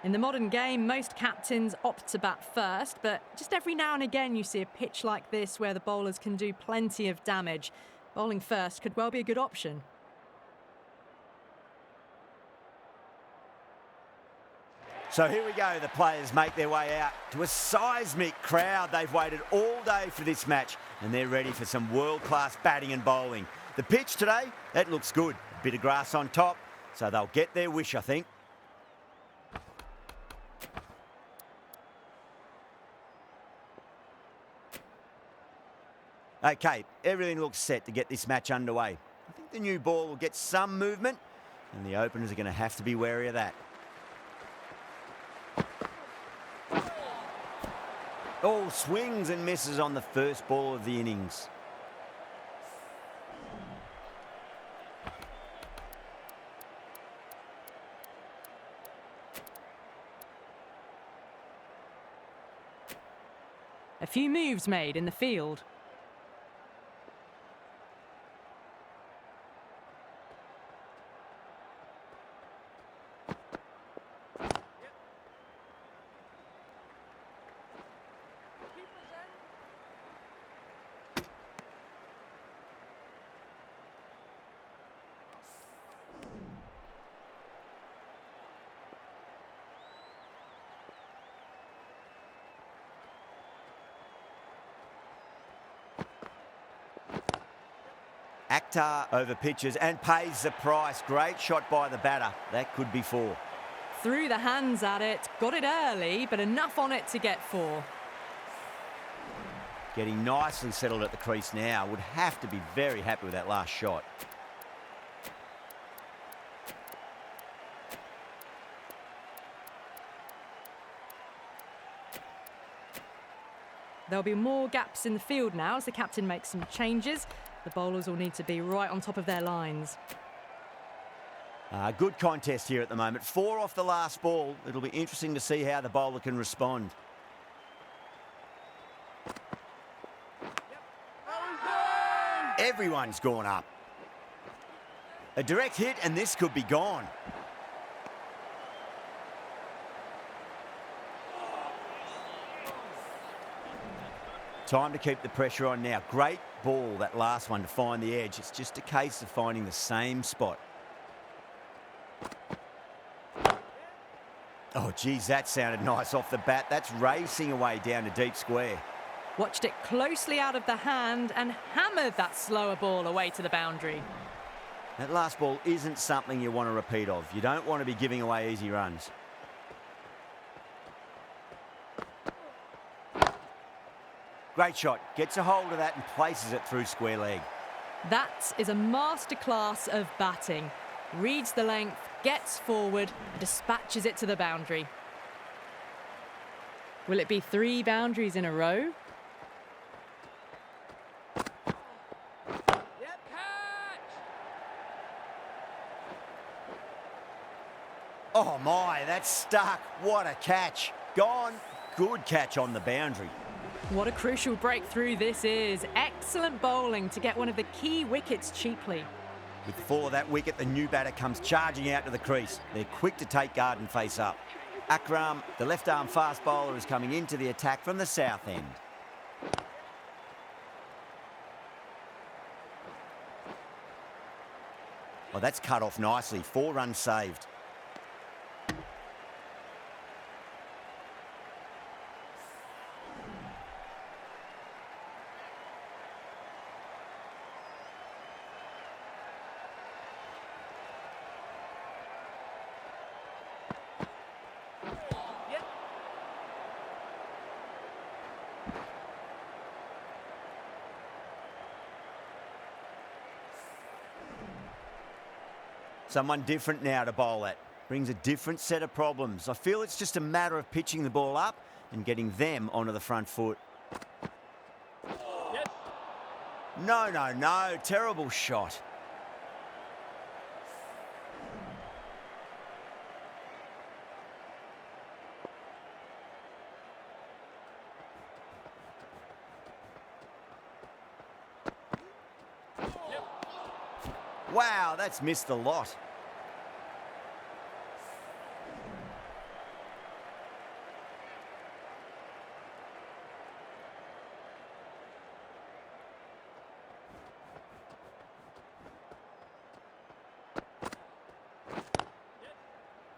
In the modern game, most captains opt to bat first, but just every now and again you see a pitch like this where the bowlers can do plenty of damage. Bowling first could well be a good option. So here we go, the players make their way out to a seismic crowd. They've waited all day for this match and they're ready for some world-class batting and bowling. The pitch today, that looks good. A bit of grass on top, so they'll get their wish, I think. Okay, everything looks set to get this match underway. I think the new ball will get some movement and the openers are going to have to be wary of that. Oh, swings and misses on the first ball of the innings. A few moves made in the field. Akhtar over pitches and pays the price. Great shot by the batter. That could be four. Threw the hands at it, got it early, but enough on it to get four. Getting nicely settled at the crease now. Would have to be very happy with that last shot. There'll be more gaps in the field now as the captain makes some changes. The bowlers will need to be right on top of their lines. Good contest here at the moment. 4 off the last ball. It'll be interesting to see how the bowler can respond. Everyone's gone up. A direct hit and this could be gone. Time to keep the pressure on now. Great ball, that last one, to find the edge. It's just a case of finding the same spot. Oh, geez, that sounded nice off the bat. That's racing away down to deep square. Watched it closely out of the hand and hammered that slower ball away to the boundary. That last ball isn't something you want to repeat of. You don't want to be giving away easy runs. Great shot. Gets a hold of that and places it through square leg. That is a masterclass of batting. Reads the length, gets forward, dispatches it to the boundary. Will it be 3 boundaries in a row? Oh my, that's stuck. What a catch. Gone. Good catch on the boundary. What a crucial breakthrough this is. Excellent bowling to get one of the key wickets cheaply. With the fall of that wicket, the new batter comes charging out to the crease. They're quick to take guard and face up. Akram, the left-arm fast bowler, is coming into the attack from the south end. Oh, that's cut off nicely. 4 runs saved. Someone different now to bowl at. Brings a different set of problems. I feel it's just a matter of pitching the ball up and getting them onto the front foot. Yes. No. Terrible shot. Wow, that's missed a lot.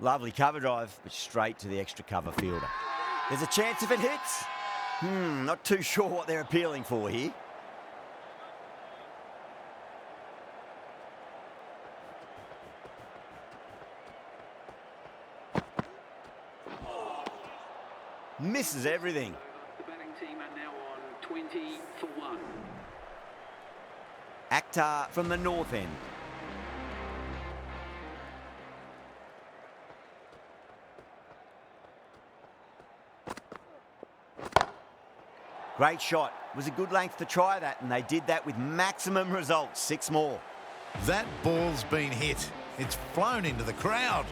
Lovely cover drive, but straight to the extra cover fielder. There's a chance if it hits. Not too sure what they're appealing for here. Misses everything. The batting team are now on 20 for 1. Akhtar from the north end. Great shot. Was a good length to try that, and they did that with maximum results. 6 more. That ball's been hit. It's flown into the crowd.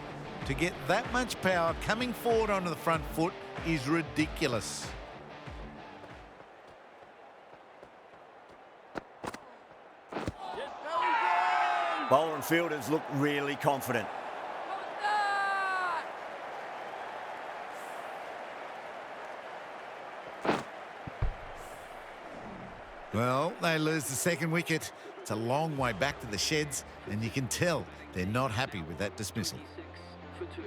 To get that much power coming forward onto the front foot is ridiculous. Bowler and fielders look really confident. Well, they lose the second wicket. It's a long way back to the sheds, and you can tell they're not happy with that dismissal. 6 for 2.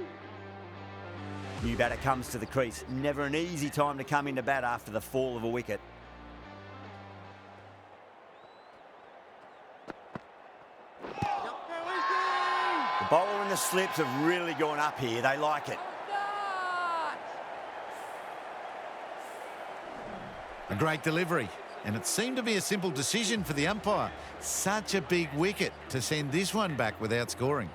New batter comes to the crease. Never an easy time to come into bat after the fall of a wicket. The bowler and the slips have really gone up here. They like it. A great delivery, and it seemed to be a simple decision for the umpire. Such a big wicket to send this one back without scoring.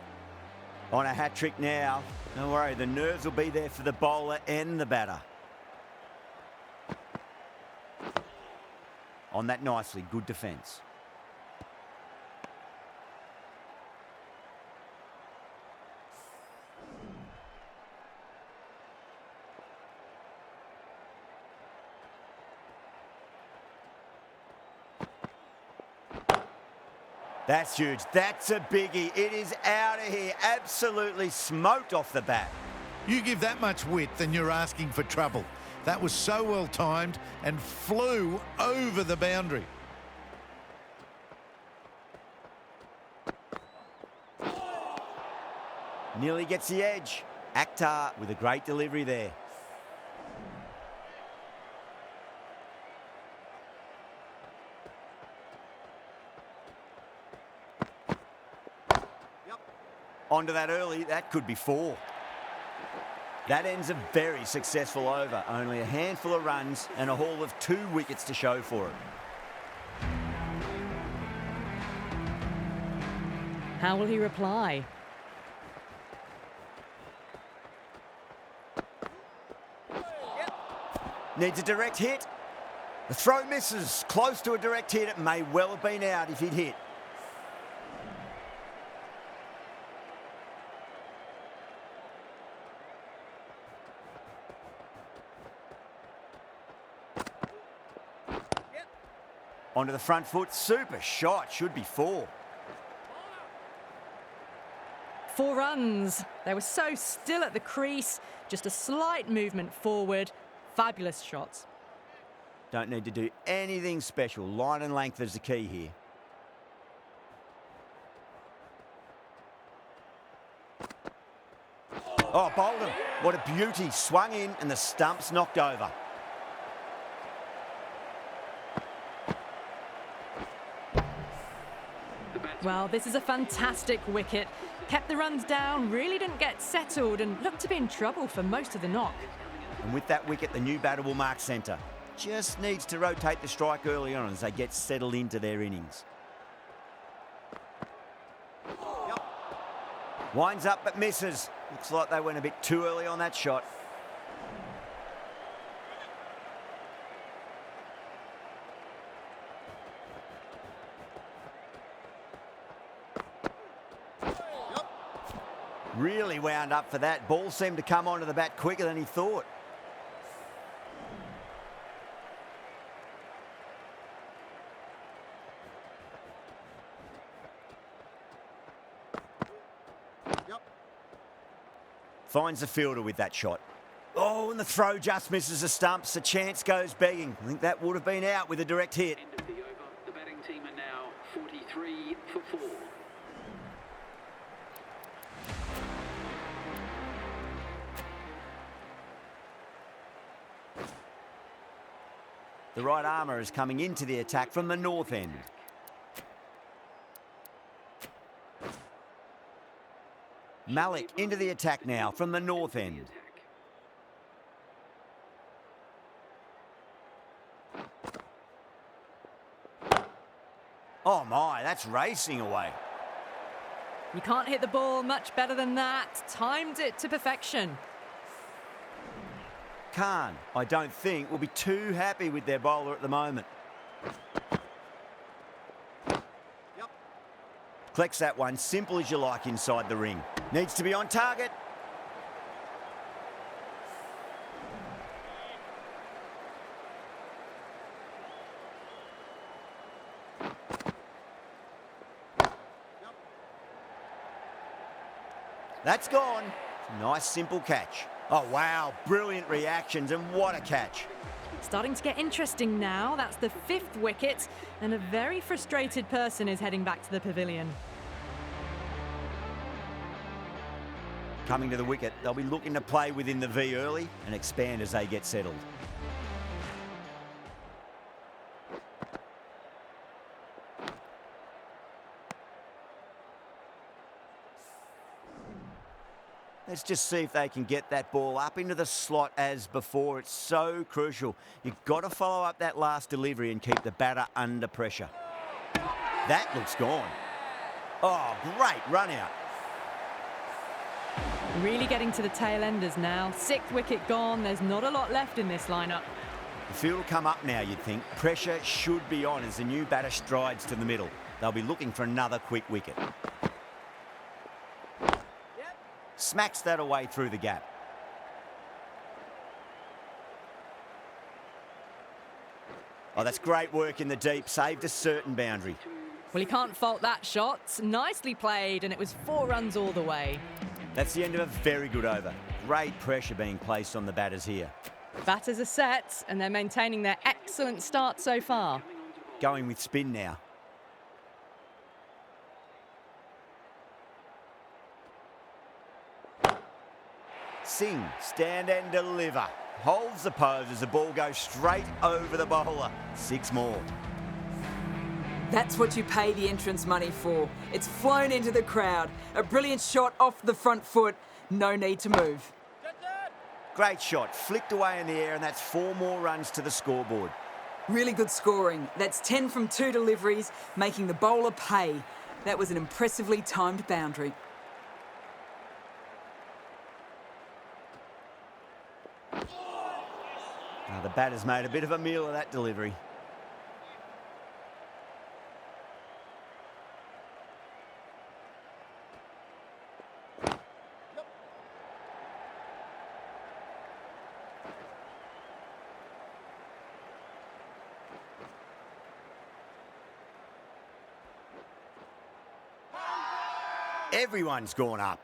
On a hat-trick now. Don't worry, the nerves will be there for the bowler and the batter. On that nicely, good defence. That's huge. That's a biggie. It is out of here. Absolutely smoked off the bat. You give that much width and you're asking for trouble. That was so well timed and flew over the boundary. Nearly gets the edge. Akhtar with a great delivery there. Onto that early, that could be 4. That ends a very successful over. Only a handful of runs and a haul of 2 wickets to show for it. How will he reply? Needs a direct hit. The throw misses. Close to a direct hit. It may well have been out if he'd hit. Onto the front foot. Super shot. Should be 4. 4 runs. They were so still at the crease. Just a slight movement forward. Fabulous shots. Don't need to do anything special. Line and length is the key here. Oh, bowled him. What a beauty. Swung in and the stump's knocked over. Well, this is a fantastic wicket. Kept the runs down, really didn't get settled and looked to be in trouble for most of the knock. And with that wicket, the new batter will mark centre. Just needs to rotate the strike early on as they get settled into their innings. Winds up but misses. Looks like they went a bit too early on that shot. Really wound up for that. Ball seemed to come onto the bat quicker than he thought. Finds the fielder with that shot. Oh, and the throw just misses the stumps. The chance goes begging. I think that would have been out with a direct hit. End of the over. The batting team are now 43 for 4. The right armour is coming into the attack from the north end. Malik into the attack now from the north end. Oh my, that's racing away. You can't hit the ball much better than that. Timed it to perfection. Khan, I don't think, will be too happy with their bowler at the moment. Collects that one, simple as you like inside the ring. Needs to be on target. That's gone. Nice simple catch. Oh wow, brilliant reactions and what a catch. Starting to get interesting now. That's the 5th wicket, and a very frustrated person is heading back to the pavilion. Coming to the wicket, they'll be looking to play within the V early and expand as they get settled. Let's just see if they can get that ball up into the slot as before. It's so crucial. You've got to follow up that last delivery and keep the batter under pressure. That looks gone. Oh, great run out. Really getting to the tail enders now. 6th wicket gone. There's not a lot left in this lineup. The field will come up now, you'd think. Pressure should be on as the new batter strides to the middle. They'll be looking for another quick wicket. Smacks that away through the gap. Oh, that's great work in the deep. Saved a certain boundary. Well, you can't fault that shot. Nicely played, and it was 4 runs all the way. That's the end of a very good over. Great pressure being placed on the batters here. Batters are set, and they're maintaining their excellent start so far. Going with spin now. Singh, stand and deliver. Holds the pose as the ball goes straight over the bowler. 6 more. That's what you pay the entrance money for. It's flown into the crowd. A brilliant shot off the front foot. No need to move. Great shot. Flicked away in the air, and that's 4 more runs to the scoreboard. Really good scoring. That's 10 from 2 deliveries, making the bowler pay. That was an impressively timed boundary. Now the batter's made a bit of a meal of that delivery. Everyone's gone up.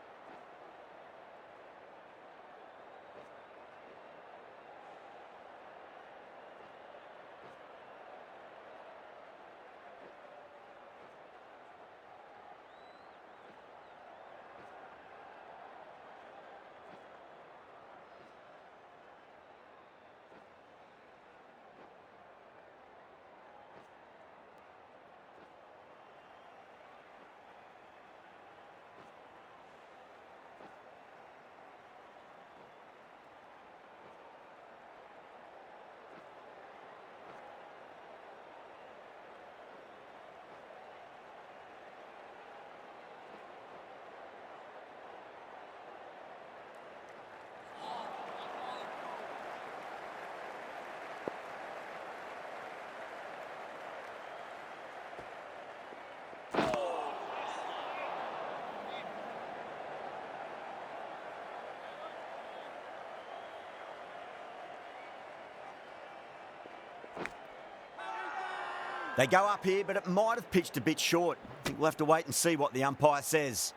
They go up here, but it might have pitched a bit short. I think we'll have to wait and see what the umpire says.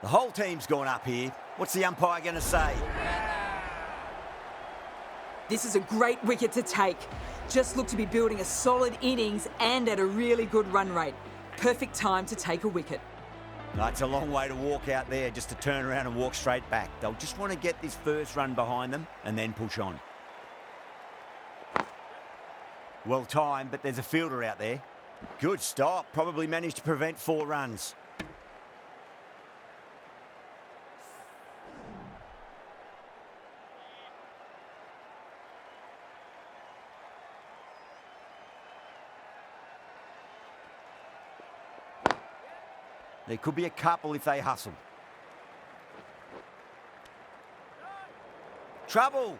The whole team's gone up here. What's the umpire going to say? This is a great wicket to take. Just look to be building a solid innings and at a really good run rate. Perfect time to take a wicket. It's a long way to walk out there just to turn around and walk straight back. They'll just want to get this first run behind them and then push on. Well timed, but there's a fielder out there. Good stop. Probably managed to prevent 4 runs. There could be a couple if they hustle. Trouble!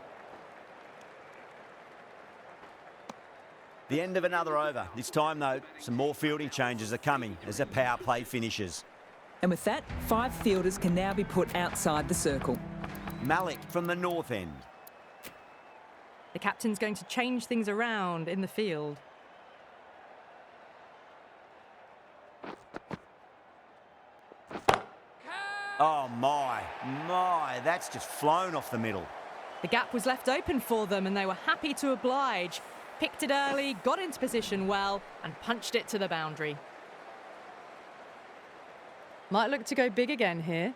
The end of another over. This time, though, some more fielding changes are coming as the power play finishes. And with that, 5 fielders can now be put outside the circle. Malik from the north end. The captain's going to change things around in the field. Oh, my, that's just flown off the middle. The gap was left open for them and they were happy to oblige. Picked it early, got into position well, and punched it to the boundary. Might look to go big again here.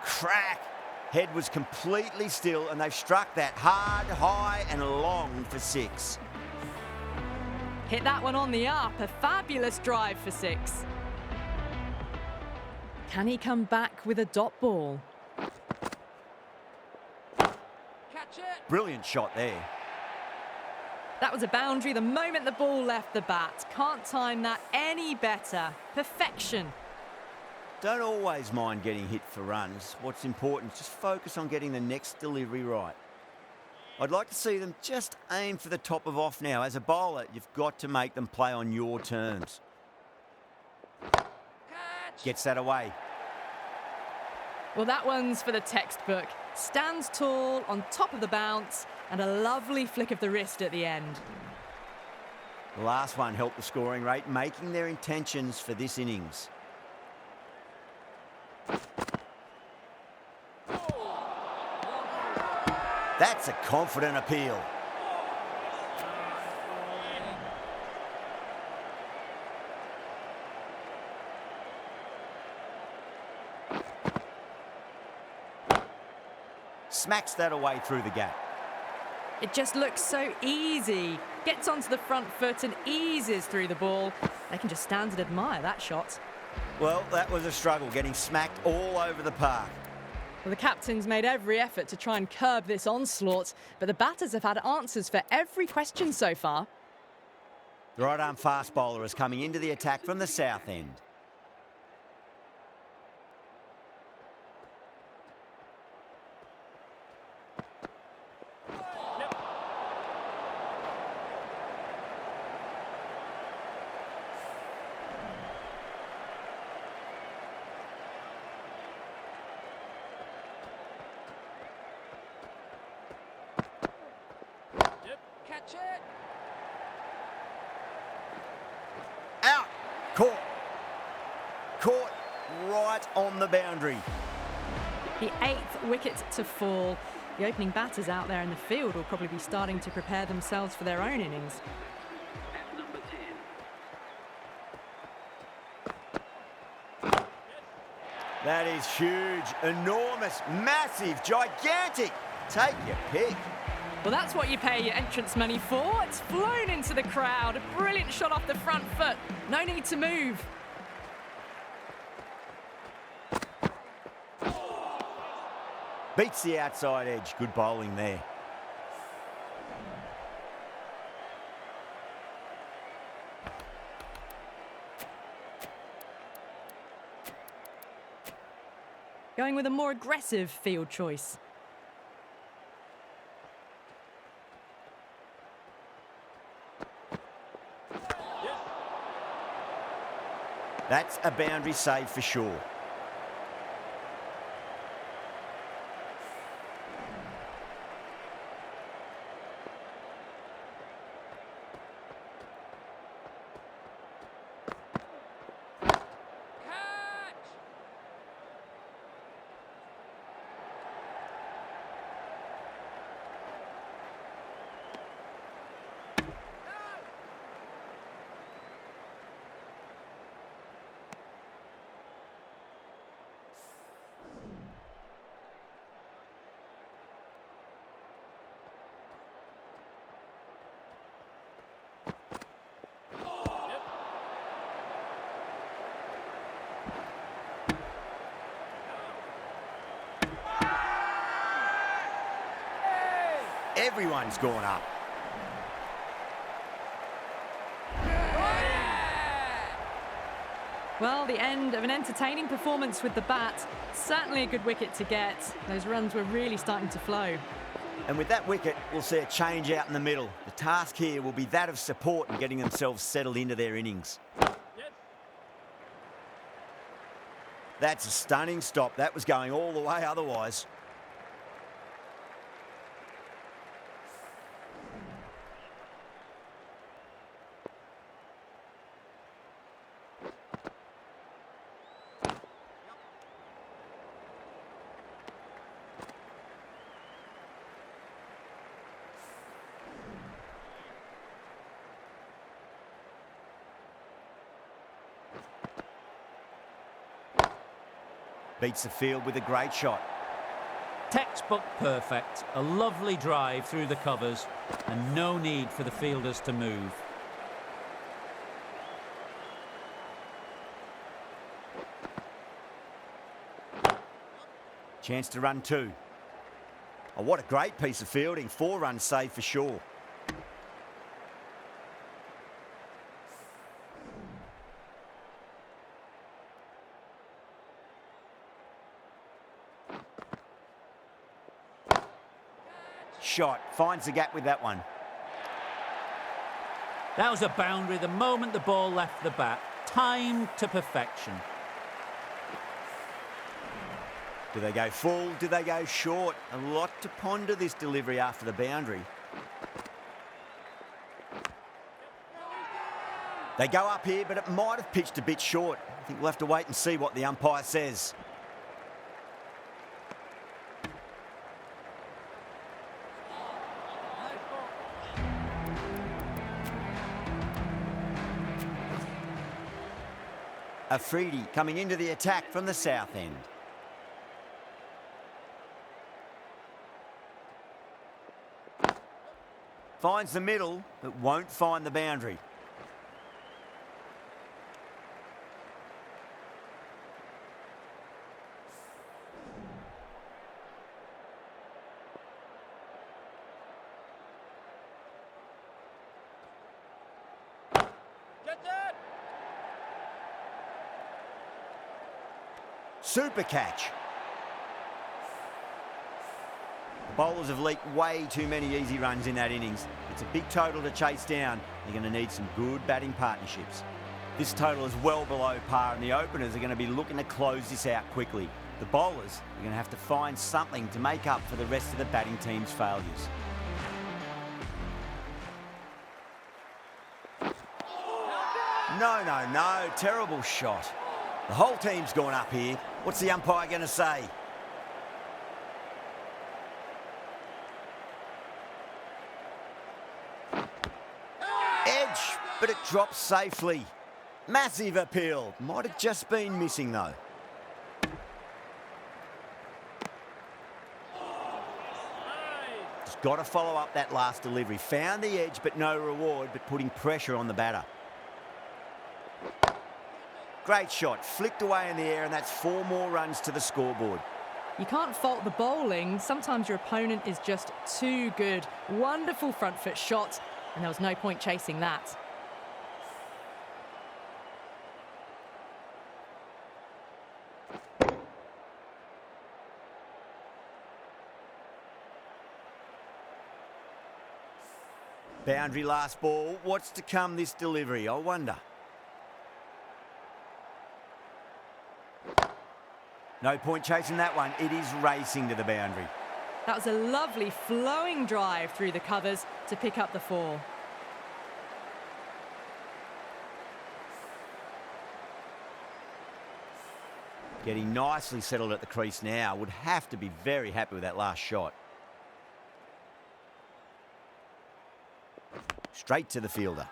Crack! Head was completely still and they've struck that hard, high and long for 6. Hit that one on the up, a fabulous drive for 6. Can he come back with a dot ball? Brilliant shot there. That was a boundary the moment the ball left the bat. Can't time that any better. Perfection. Don't always mind getting hit for runs. What's important is just focus on getting the next delivery right. I'd like to see them just aim for the top of off now. As a bowler, you've got to make them play on your terms. Gets that away. Well, that one's for the textbook. Stands tall, on top of the bounce, and a lovely flick of the wrist at the end. The last one helped the scoring rate, making their intentions for this innings. That's a confident appeal. Smacks that away through the gap. It just looks so easy. Gets onto the front foot and eases through the ball. They can just stand and admire that shot. Well, that was a struggle, getting smacked all over the park. Well, the captain's made every effort to try and curb this onslaught, but the batters have had answers for every question so far. The right-arm fast bowler is coming into the attack from the south end. Out. Caught. Caught right on the boundary. The 8th wicket to fall. The opening batters out there in the field will probably be starting to prepare themselves for their own innings. At number 10. That is huge, enormous, massive, gigantic. Take your pick. Well, that's what you pay your entrance money for. It's flown into the crowd. A brilliant shot off the front foot. No need to move. Beats the outside edge. Good bowling there. Going with a more aggressive field choice. That's a boundary save for sure. Everyone's gone up. Well, the end of an entertaining performance with the bat. Certainly a good wicket to get. Those runs were really starting to flow. And with that wicket, we'll see a change out in the middle. The task here will be that of support and getting themselves settled into their innings. That's a stunning stop. That was going all the way otherwise. Beats the field with a great shot. Textbook perfect. A lovely drive through the covers and no need for the fielders to move. Chance to run 2. Oh, what a great piece of fielding. 4 runs saved for sure. Shot. Finds the gap with that one. That was a boundary the moment the ball left the bat. Timed to perfection. Do they go full? Do they go short? A lot to ponder this delivery after the boundary. They go up here, but it might have pitched a bit short. I think we'll have to wait and see what the umpire says. Afridi coming into the attack from the south end. Finds the middle, but won't find the boundary. Super catch. The bowlers have leaked way too many easy runs in that innings. It's a big total to chase down. They're going to need some good batting partnerships. This total is well below par, and the openers are going to be looking to close this out quickly. The bowlers are going to have to find something to make up for the rest of the batting team's failures. No. Terrible shot. The whole team's gone up here. What's the umpire going to say? Edge, but it drops safely. Massive appeal. Might have just been missing though. Just got to follow up that last delivery. Found the edge, but no reward, but putting pressure on the batter. Great shot, flicked away in the air, and that's 4 more runs to the scoreboard. You can't fault the bowling. Sometimes your opponent is just too good. Wonderful front foot shot, and there was no point chasing that. Boundary last ball. What's to come this delivery, I wonder? No point chasing that one. It is racing to the boundary. That was a lovely flowing drive through the covers to pick up the 4. Getting nicely settled at the crease now. Would have to be very happy with that last shot. Straight to the fielder.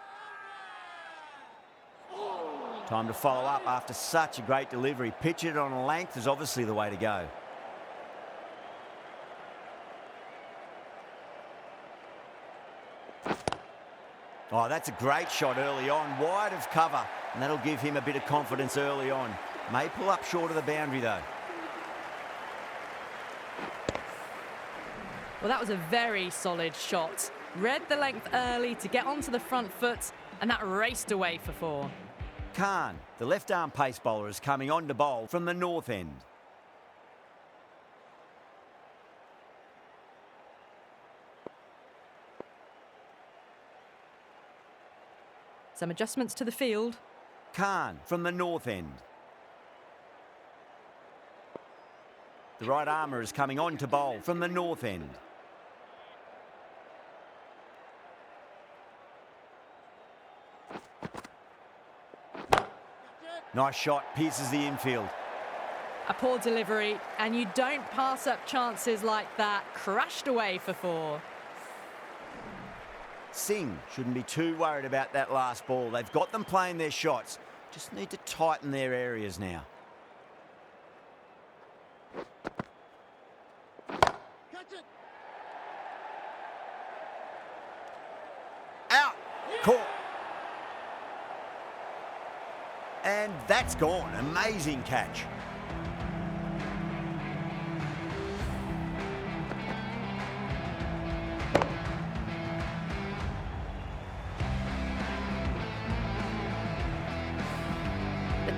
Time to follow up after such a great delivery. Pitch it on a length is obviously the way to go. Oh, that's a great shot early on. Wide of cover, and that'll give him a bit of confidence early on. May pull up short of the boundary, though. Well, that was a very solid shot. Read the length early to get onto the front foot, and that raced away for 4. Khan, the left-arm pace bowler, is coming on to bowl from the north end. Some adjustments to the field. Khan from the north end. The right armour is coming on to bowl from the north end. Nice shot, pierces the infield. A poor delivery, and you don't pass up chances like that. Crashed away for 4. Singh shouldn't be too worried about that last ball. They've got them playing their shots. Just need to tighten their areas now. Out. Caught. And that's gone. Amazing catch.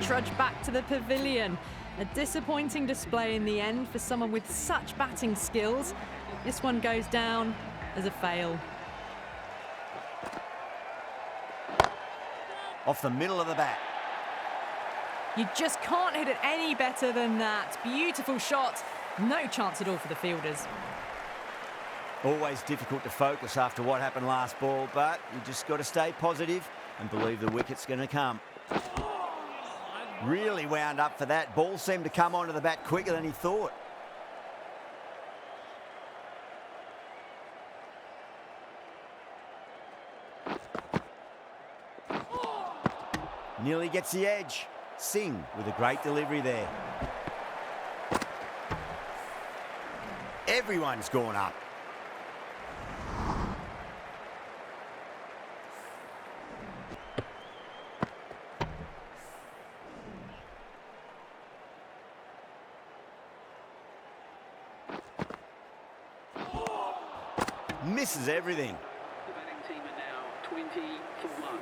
Trudge back to the pavilion. A disappointing display in the end for someone with such batting skills. This one goes down as a fail. Off the middle of the bat. You just can't hit it any better than that. Beautiful shot. No chance at all for the fielders. Always difficult to focus after what happened last ball, but you just got to stay positive and believe the wicket's going to come. Really wound up for that. Ball seemed to come onto the bat quicker than he thought. Nearly gets the edge. Singh with a great delivery there. Everyone's gone up. Misses everything. The batting team are now 20 for 1.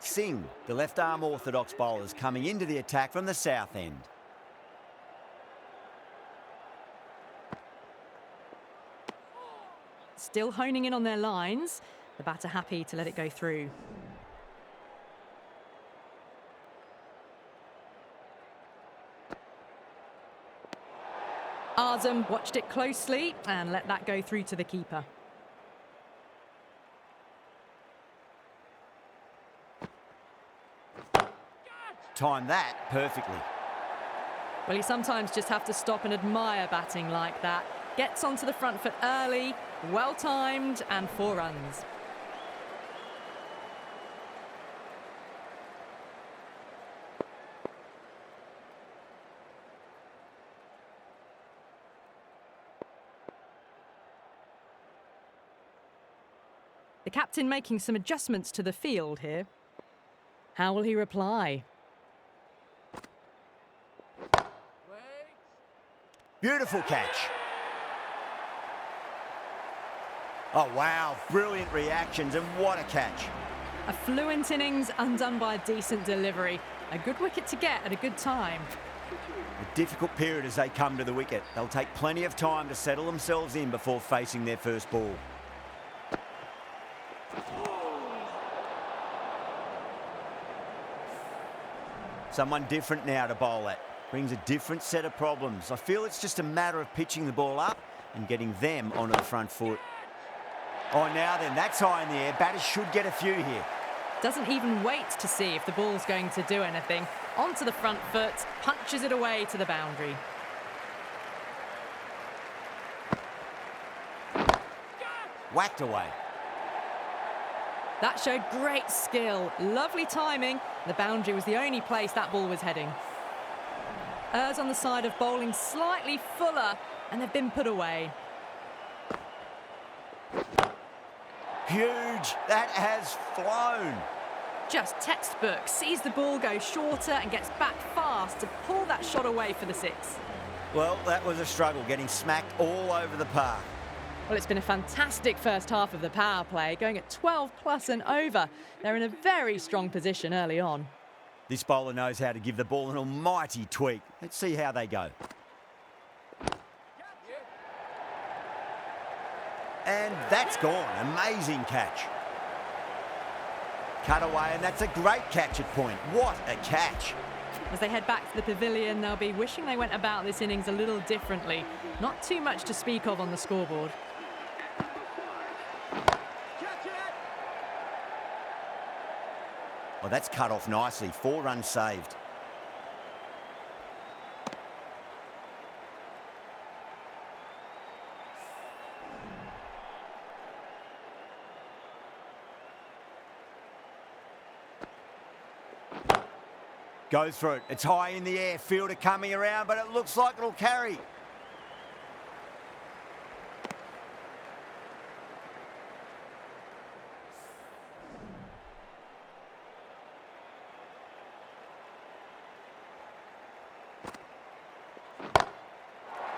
Singh, the left-arm orthodox bowler, is coming into the attack from the south end. Still honing in on their lines. The batter happy to let it go through. Azam watched it closely and let that go through to the keeper. Timed that perfectly. Well, you sometimes just have to stop and admire batting like that. Gets onto the front foot early, well timed, and 4 runs. The captain making some adjustments to the field here. How will he reply? Beautiful catch. Oh, wow. Brilliant reactions, and what a catch. A fluent innings undone by a decent delivery. A good wicket to get at a good time. A difficult period as they come to the wicket. They'll take plenty of time to settle themselves in before facing their first ball. Someone different now to bowl at. Brings a different set of problems. I feel it's just a matter of pitching the ball up and getting them onto the front foot. Oh, now then, that's high in the air. Batters should get a few here. Doesn't even wait to see if the ball's going to do anything. Onto the front foot, punches it away to the boundary. Whacked away. That showed great skill, lovely timing. The boundary was the only place that ball was heading. Errs on the side of bowling slightly fuller, and they've been put away. Huge. That has flown. just textbook. Sees the ball go shorter and gets back fast to pull that shot away for the 6. Well, that was a struggle, getting smacked all over the park. Well, it's been a fantastic first half of the power play, going at 12 plus and over. They're in a very strong position early on. This bowler knows how to give the ball an almighty tweak. Let's see how they go. And that's gone. Amazing catch. Cut away, and that's a great catch at point. What a catch. As they head back to the pavilion, they'll be wishing they went about this innings a little differently. Not too much to speak of on the scoreboard. Well, that's cut off nicely. 4 runs saved. Goes for it. It's high in the air. Fielder coming around, but it looks like it'll carry.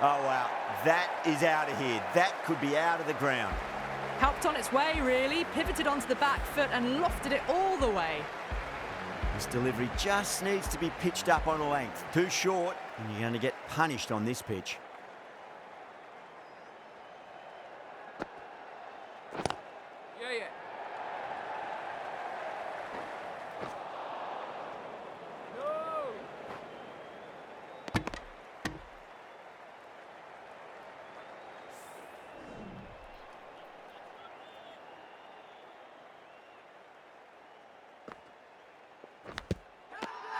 Oh, wow. That is out of here. That could be out of the ground. Helped on its way, really. Pivoted onto the back foot and lofted it all the way. This delivery just needs to be pitched up on a length. Too short, and you're going to get punished on this pitch.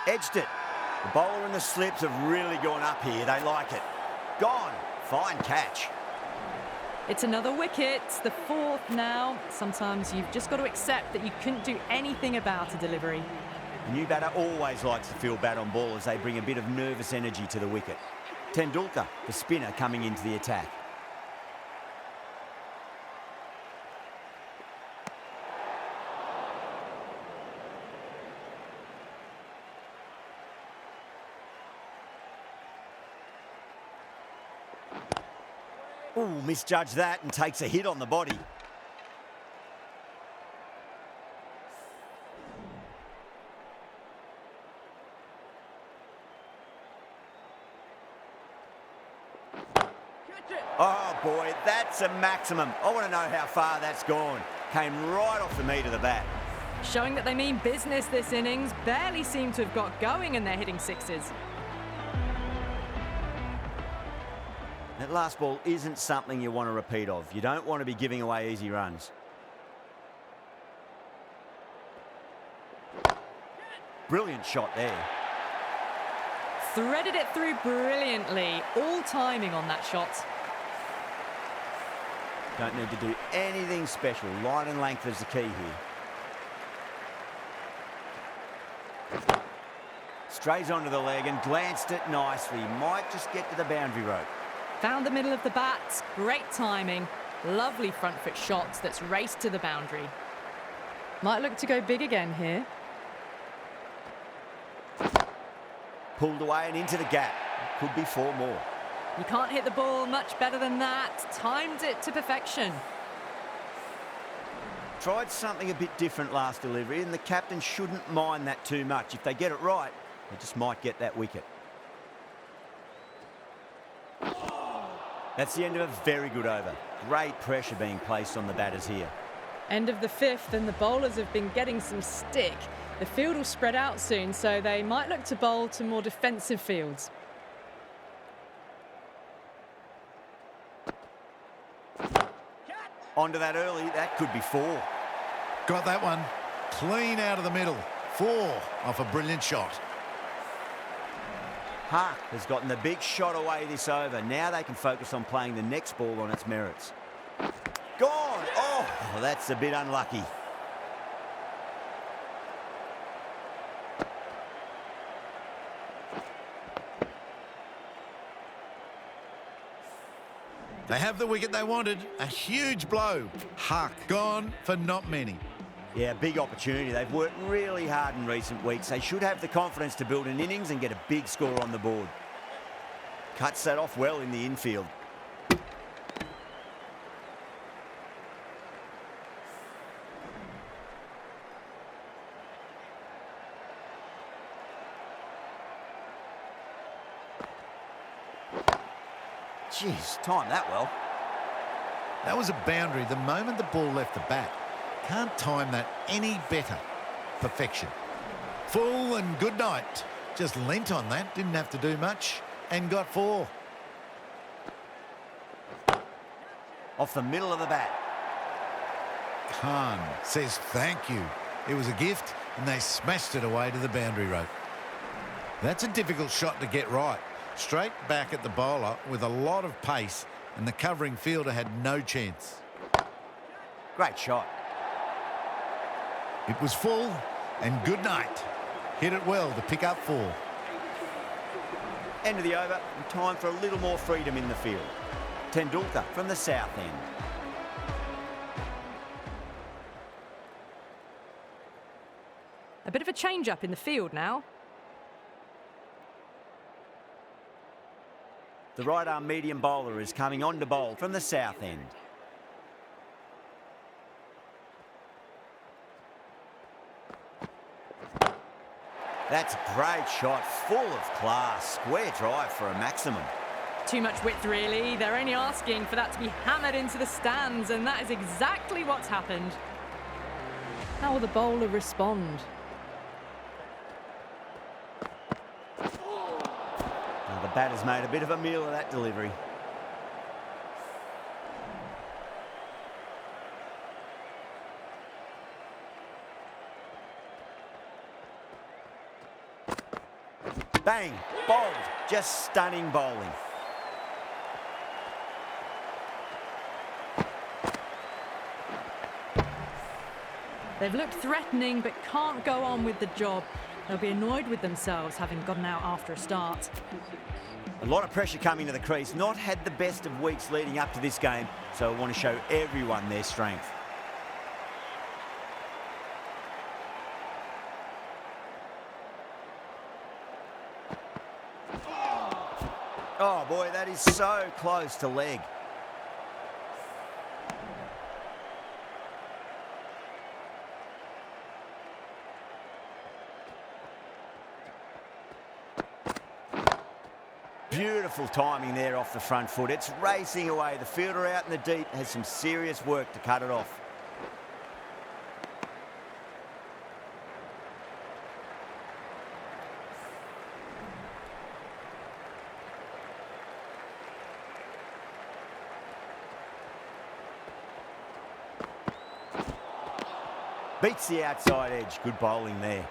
Edged it. The bowler and the slips have really gone up here. They like it. Gone. Fine catch. It's another wicket, the 4th now. Sometimes you've just got to accept that you couldn't do anything about a delivery. The new batter always likes to feel bad on ball as they bring a bit of nervous energy to the wicket. Tendulkar, the spinner, coming into the attack. Ooh, misjudged that and takes a hit on the body. Oh boy, that's a maximum. I want to know how far that's gone. Came right off the meat of the bat. Showing that they mean business this innings. Barely seem to have got going and they're hitting 6s. That last ball isn't something you want to repeat of. You don't want to be giving away easy runs. Brilliant shot there. Threaded it through brilliantly. All timing on that shot. Don't need to do anything special. Line and length is the key here. Strays onto the leg and glanced it nicely. Might just get to the boundary rope. Found the middle of the bat. Great timing. Lovely front foot shots that's raced to the boundary. Might look to go big again here. Pulled away and into the gap. Could be 4 more. You can't hit the ball much better than that. Timed it to perfection. Tried something a bit different last delivery, and the captain shouldn't mind that too much. If they get it right, they just might get that wicket. That's the end of a very good over. Great pressure being placed on the batters here. End of the 5th, and the bowlers have been getting some stick. The field will spread out soon, so they might look to bowl to more defensive fields. Onto that early, that could be 4. Got that one. Clean out of the middle. 4 off a brilliant shot. PAK has gotten the big shot away this over. Now they can focus on playing the next ball on its merits. Gone! Oh, that's a bit unlucky. They have the wicket they wanted. A huge blow. PAK gone for not many. Yeah, big opportunity. They've worked really hard in recent weeks. They should have the confidence to build an innings and get a big score on the board. Cuts that off well in the infield. Jeez, timed that well. That was a boundary the moment the ball left the bat. Can't time that any better. Perfection. Full and good night. Just leant on that, didn't have to do much, and got 4. Off the middle of the bat. Khan says thank you. It was a gift, and they smashed it away to the boundary rope. That's a difficult shot to get right. Straight back at the bowler with a lot of pace, and the covering fielder had no chance. Great shot. It was full, and good night. Hit it well to pick up 4. End of the over, and time for a little more freedom in the field. Tendulkar from the south end. A bit of a change-up in the field now. The right-arm medium bowler is coming on to bowl from the south end. That's a great shot, full of class. Square drive for a maximum. Too much width, really. They're only asking for that to be hammered into the stands, and that is exactly what's happened. How will the bowler respond? Now, the batter's made a bit of a meal of that delivery. Bang, bowled, just stunning bowling. They've looked threatening but can't go on with the job. They'll be annoyed with themselves having gotten out after a start. A lot of pressure coming to the crease. Not had the best of weeks leading up to this game, so I want to show everyone their strength. Oh boy, that is so close to leg. Beautiful timing there off the front foot. It's racing away. The fielder out in the deep has some serious work to cut it off. Beats the outside edge. Good bowling there.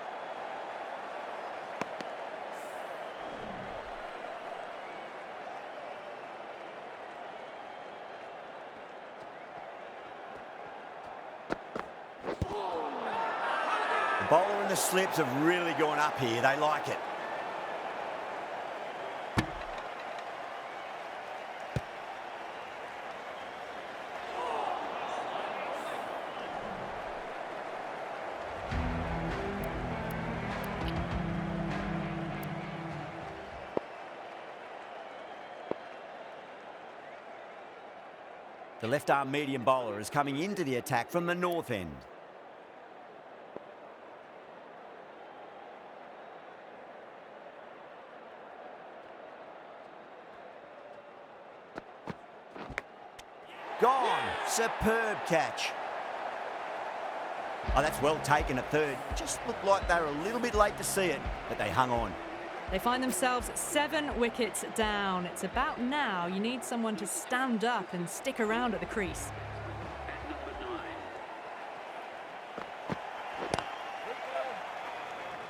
The bowler and the slips have really gone up here. They like it. The left-arm medium bowler is coming into the attack from the north end. Gone. Superb catch. Oh, that's well taken at third. Just looked like they were a little bit late to see it, but they hung on. They find themselves 7 wickets down. It's about now you need someone to stand up and stick around at the crease.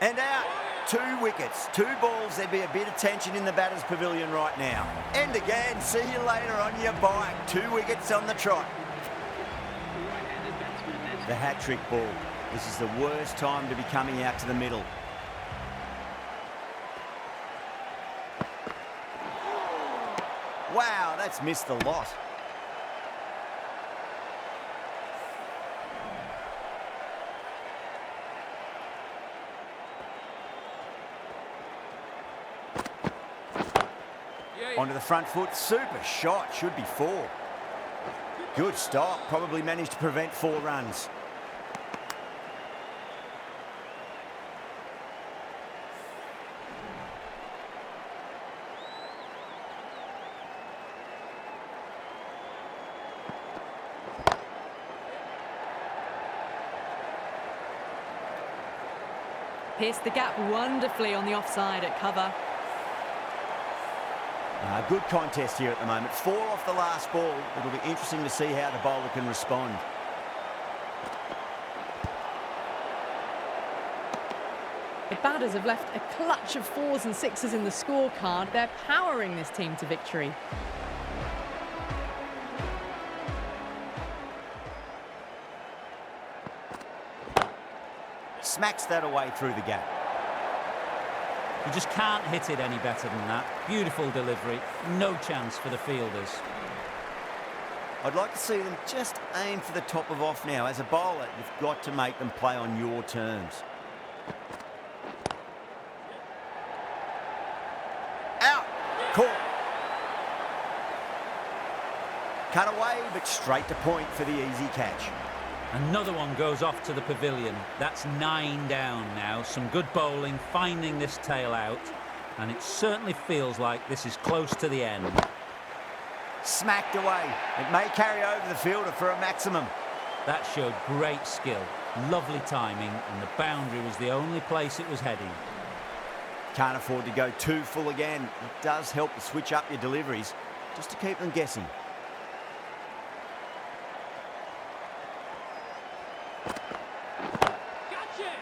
And out. 2 wickets, 2 balls. There'd be a bit of tension in the batter's pavilion right now. And again, see you later on your bike. 2 wickets on the trot. The hat-trick ball. This is the worst time to be coming out to the middle. Wow, that's missed the lot. Onto the front foot. Super shot. Should be 4. Good stop. Probably managed to prevent 4 runs. Pierced the gap wonderfully on the offside at cover. Good contest here at the moment. 4 off the last ball. It'll be interesting to see how the bowler can respond. The batters have left a clutch of 4s and 6s in the scorecard. They're powering this team to victory. Smacks that away through the gap. You just can't hit it any better than that. Beautiful delivery. No chance for the fielders. I'd like to see them just aim for the top of off now. As a bowler, you've got to make them play on your terms. Out. Caught. Cut away, but straight to point for the easy catch. Another one goes off to the pavilion. That's 9 down now. Some good bowling, finding this tail out. And it certainly feels like this is close to the end. Smacked away. It may carry over the fielder for a maximum. That showed great skill, lovely timing, and the boundary was the only place it was heading. Can't afford to go too full again. It does help to switch up your deliveries, just to keep them guessing.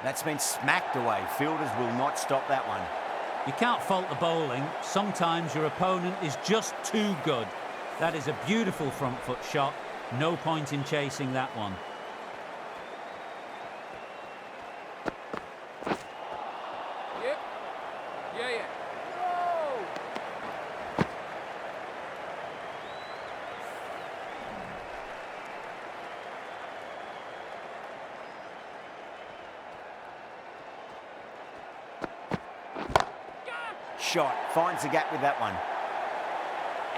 That's been smacked away. Fielders will not stop that one. You can't fault the bowling. Sometimes your opponent is just too good. That is a beautiful front foot shot. No point in chasing that one. Yep. Yeah. Whoa! Shot. Finds the gap with that one.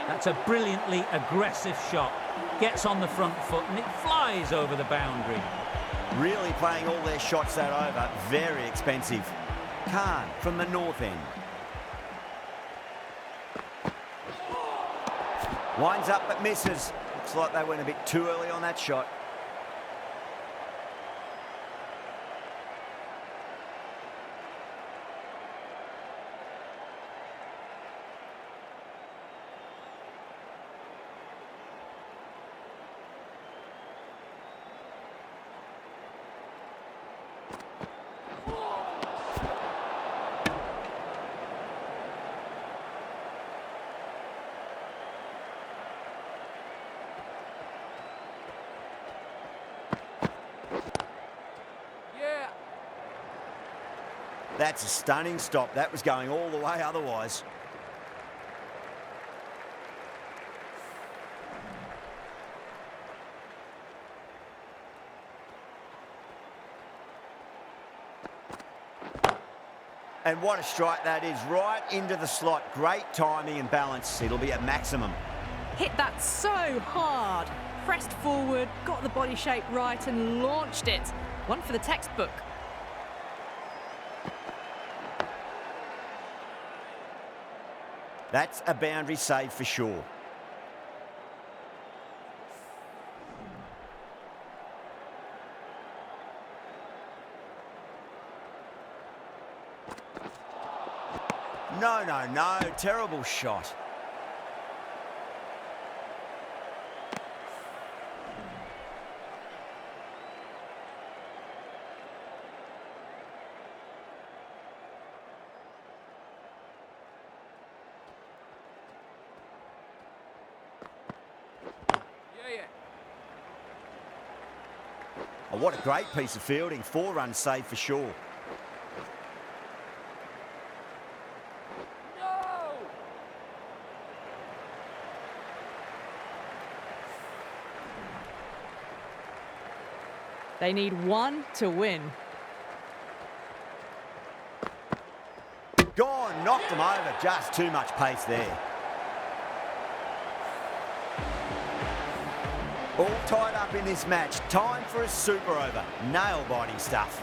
That's a brilliantly aggressive shot. Gets on the front foot and it flies over the boundary. Really playing all their shots that over. Very expensive. Khan from the north end. Winds up but misses. Looks like they went a bit too early on that shot. That's a stunning stop. That was going all the way otherwise. And what a strike that is, right into the slot. Great timing and balance. It'll be at maximum. Hit that so hard. Pressed forward, got the body shape right and launched it. One for the textbook. That's a boundary save for sure. No. Terrible shot. Oh, what a great piece of fielding. 4 runs saved for sure. They need 1 to win. Gone, knocked them over. Just too much pace there. All tied up in this match. Time for a super over. Nail-biting stuff.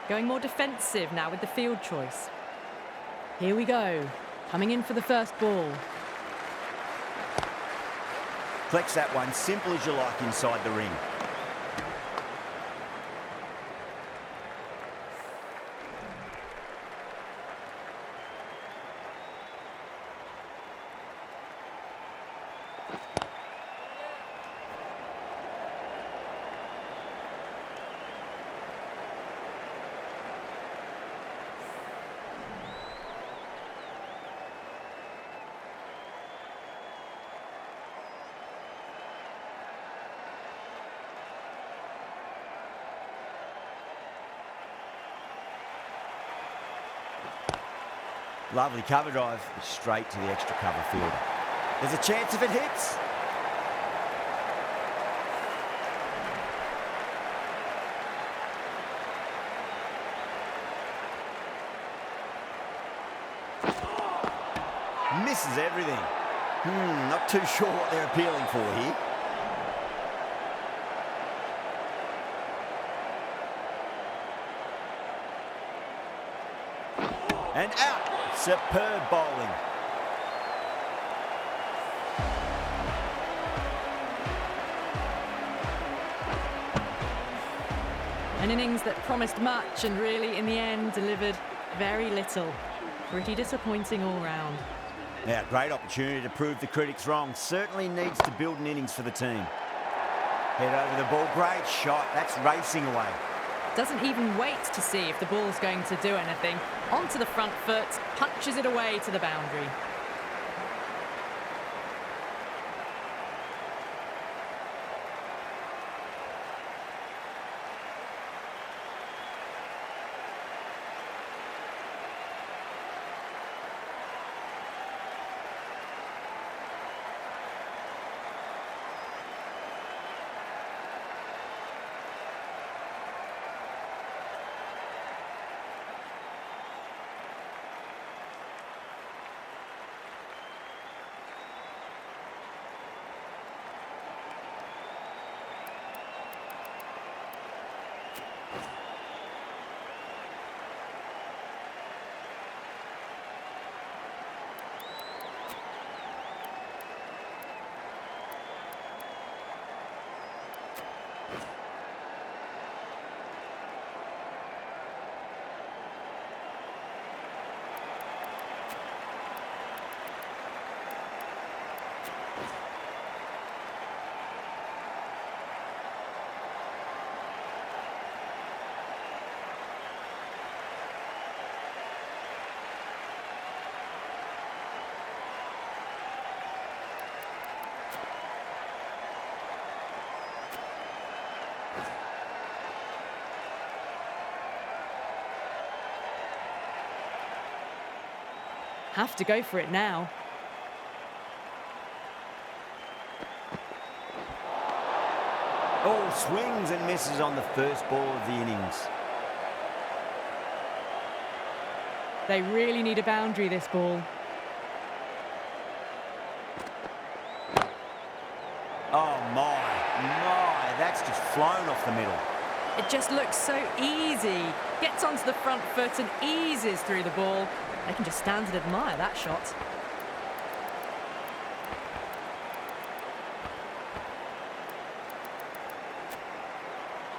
Going more defensive now with the field choice. Here we go. Coming in for the first ball. Flex that one, simple as you like inside the ring. Lovely cover drive, straight to the extra cover fielder. There's a chance if it hits. Misses everything. Not too sure what they're appealing for here. And out. Superb bowling. An innings that promised much and really, in the end, delivered very little. Pretty disappointing all round. Now, great opportunity to prove the critics wrong. Certainly needs to build an innings for the team. Head over the ball. Great shot. That's racing away. Doesn't even wait to see if the ball's going to do anything. Onto the front foot, punches it away to the boundary. Have to go for it now. Oh, swings and misses on the first ball of the innings. They really need a boundary, this ball. Oh, my, that's just flown off the middle. It just looks so easy. Gets onto the front foot and eases through the ball. They can just stand and admire that shot.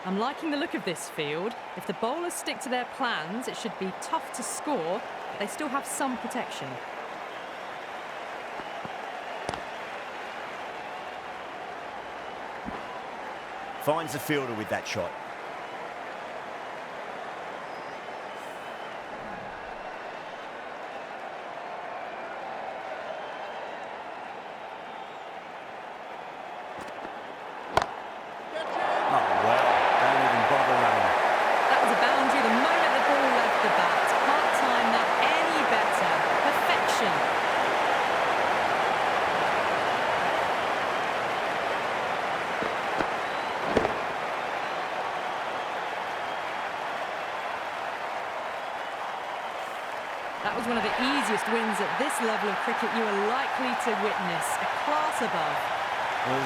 I'm liking the look of this field. If the bowlers stick to their plans, it should be tough to score, but they still have some protection. Finds the fielder with that shot. Oh, well, don't even bother running. That was a boundary the moment the ball left the bat. Can't time that any better. Perfection. That was one of the easiest wins at this level of cricket you are likely to witness. A class above. Well,